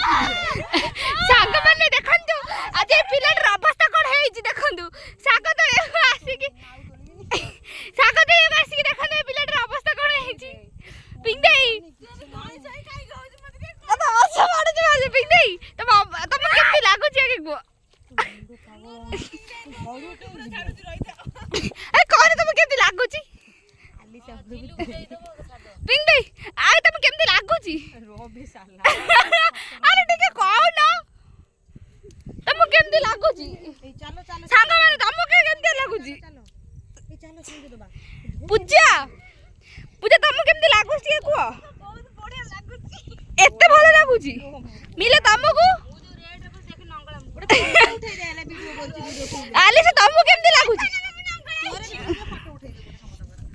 सांग माने देखंतु आज ए पिलाटर अवस्था कोन हेछि देखंतु साग तळे आसीकी साग तळे आसीकी देखंतु ए पिलाटर अवस्था कोन हेछि पिंगदेई अब आशा माडु जे पिंगदेई तम केमति लागु छै के गो ए कोन तुम केमति लागु छी पिंगदेई आय तुम केमति लागु छी रोबी साला अरे ठीक है कहू ना तुम केमति लागु छी चलो चलो सांग माने तुम केमति लागु छी चलो चलो संगे दबा पूजा पूजा तुम केमति लागु छी को बहुत बढ़िया लागु छी एते भलो लागु छी मिले तुमको उठे देला वीडियो बोलची वीडियो आले से तुम केमति लागु छी